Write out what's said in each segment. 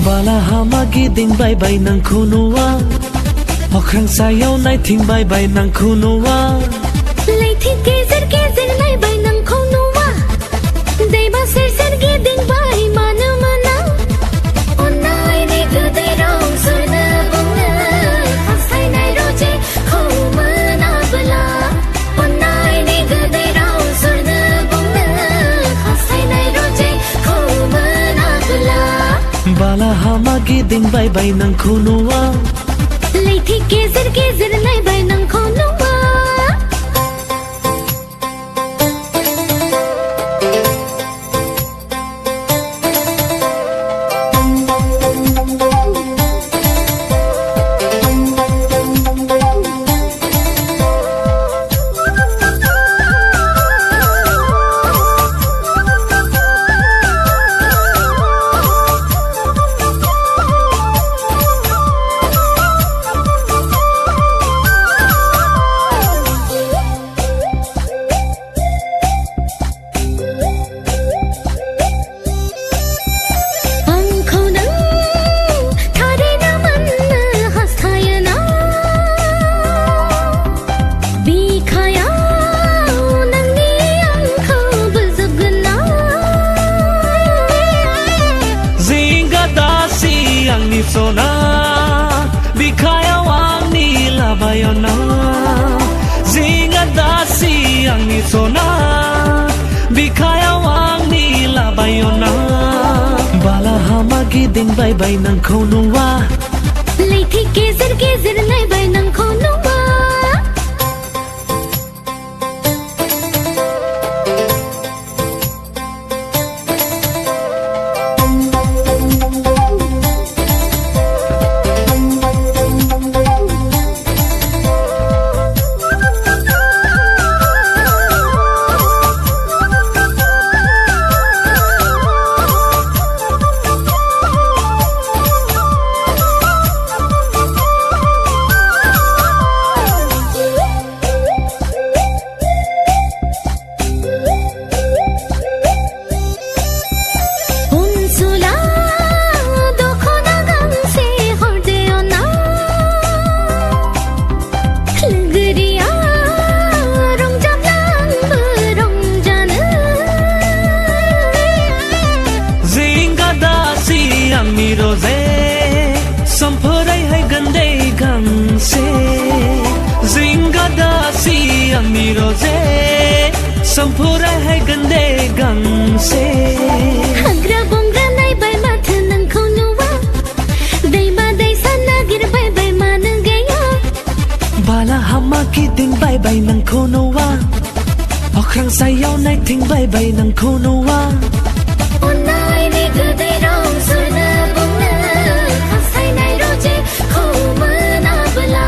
Bala hamagi ding bye bye nang kunuwa Okrang sayaw nai ting bye bye nang kunuwa Lay thi gezer gezer nai bye nang kunuwa Day ba ser ser ge ding bye mana mana Onai ni gudai rong surna bungna Hasai nai roje khou mana bala Onai ni gudai rong surna bungna Hasai nai roje khou mana bala Bala hamagi ding bye bye nang kunuwa Lay thi gezer gezer nai bye nang kunuwa Sona bikaya wani labayona zinga dasi angni sona bikaya wani labayona bala hamagi ding bye bye nang konuwa Lay thi gezer gezer nai bye nang konuwa Roze sampurai hai gande gangse zinga dasi ami roze sampurai hai gande gangse Hagra bongra nai bye math nang konuwa Day ba day sana gir bye bye man gaya Bala hamaki ding bye bye nang konuwa Okrang sayaw nai ting bye bye nang konuwa Onai ni gudai rong surna bungna Hasai nai roje khou mana bala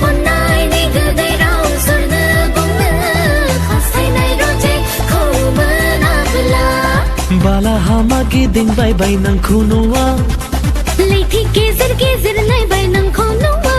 Onai ni gudai rong surna bungna Hasai nai roje khou mana bala Bala hamagi ding bye bye nang konuwa Lay thi gezer gezer nai bye nang konuwa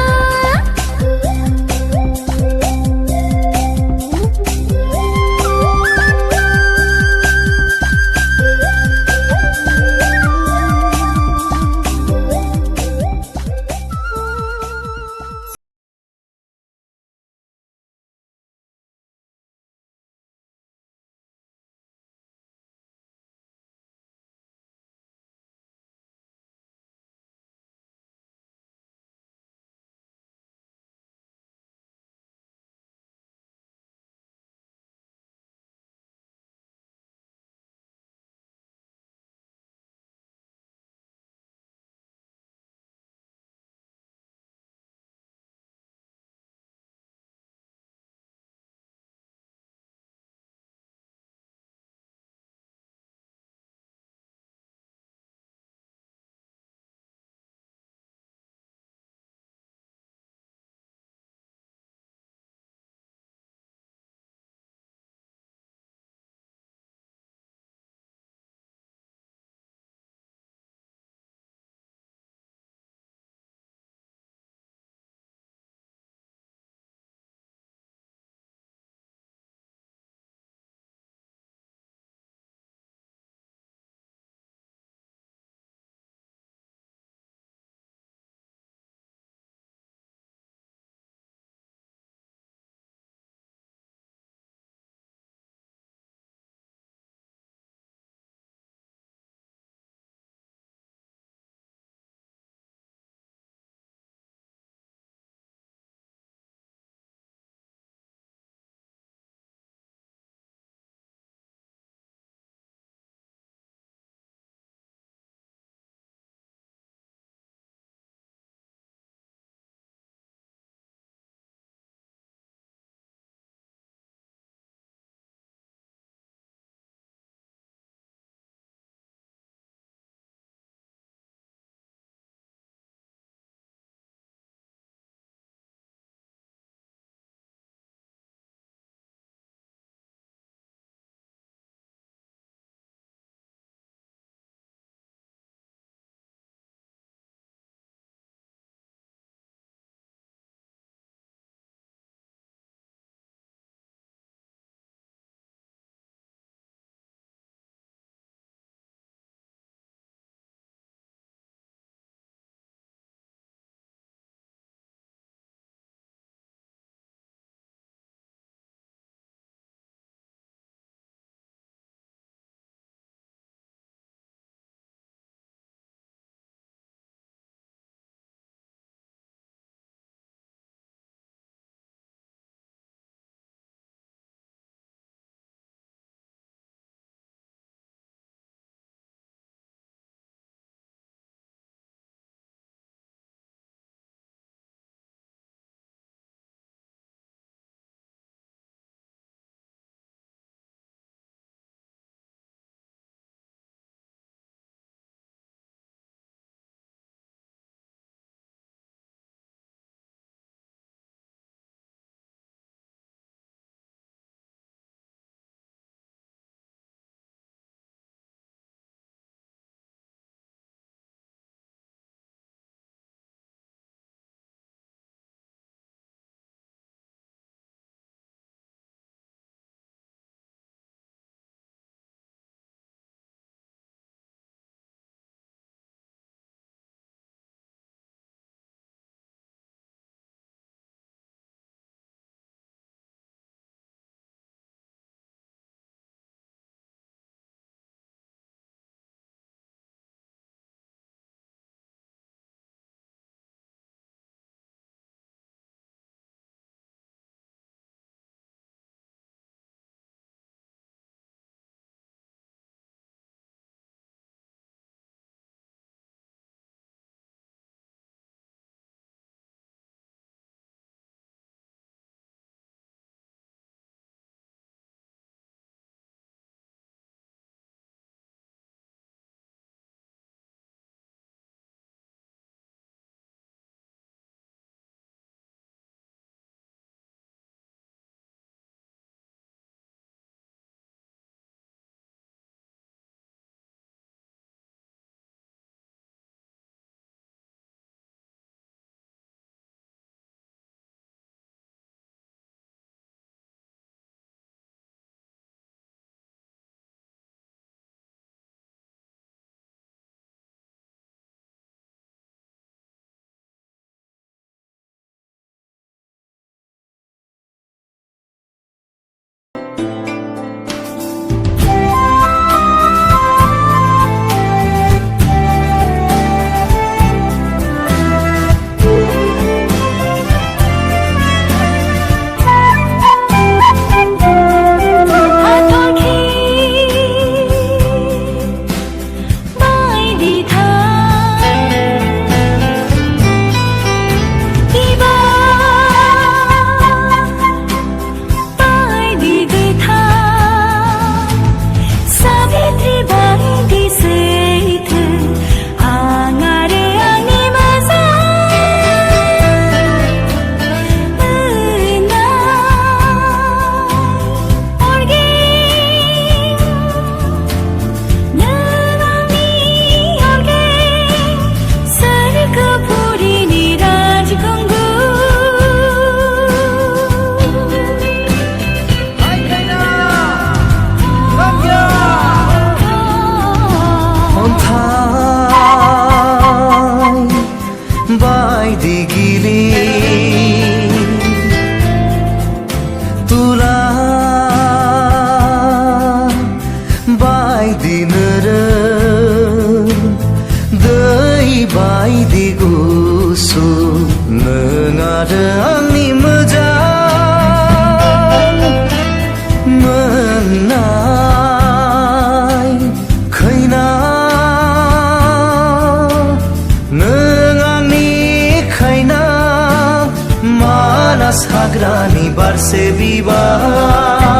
मानास हाग्रानि बारसे बिबार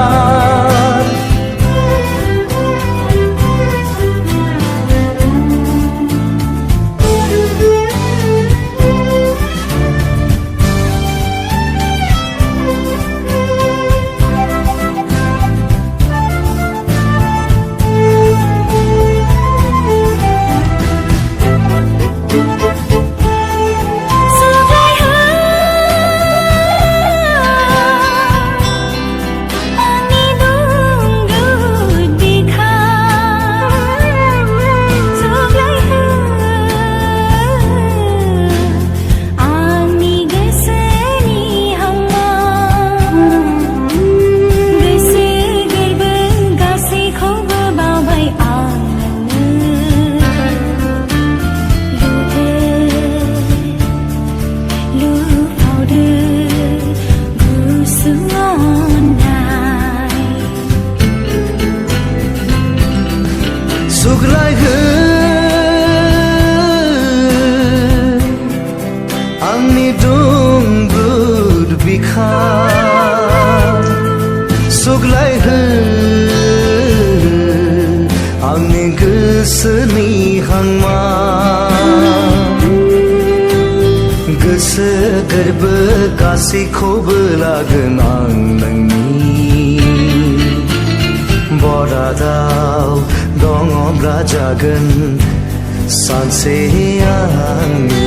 Suglai Angni dungbud bikha Suglai Angni gusni hangma Goso gorbo गासैखौबो लागोन आं नोंनि बरादाव दङब्ला जागोन सानसे आंनि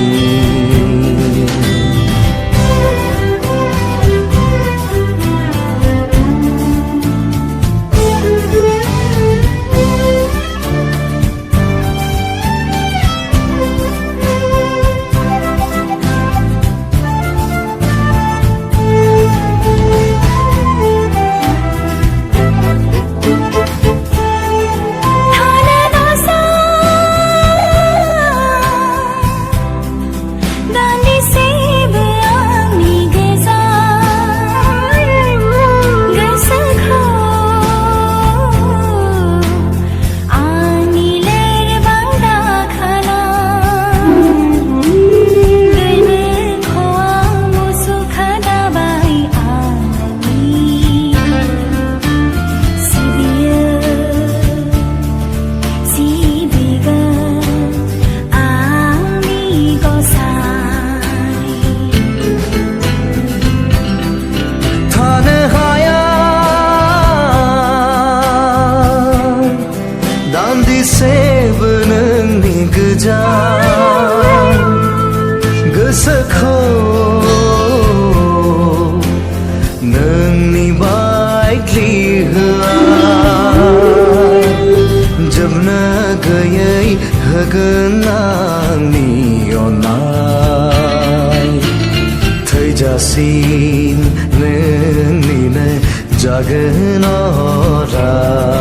दान्दिसेबो नोंनि गोजान गोसोखौ नोंनि बायदि होआ जोबनो गैयै होगोन आंनि अननाय थैजासिम नोंनिनो जागोन अराय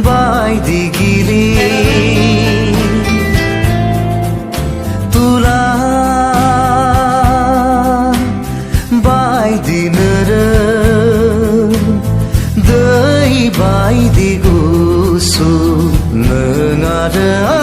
बायदि गिलिर तुला बायदि नोरोम दै बायदि गुसु नों आरो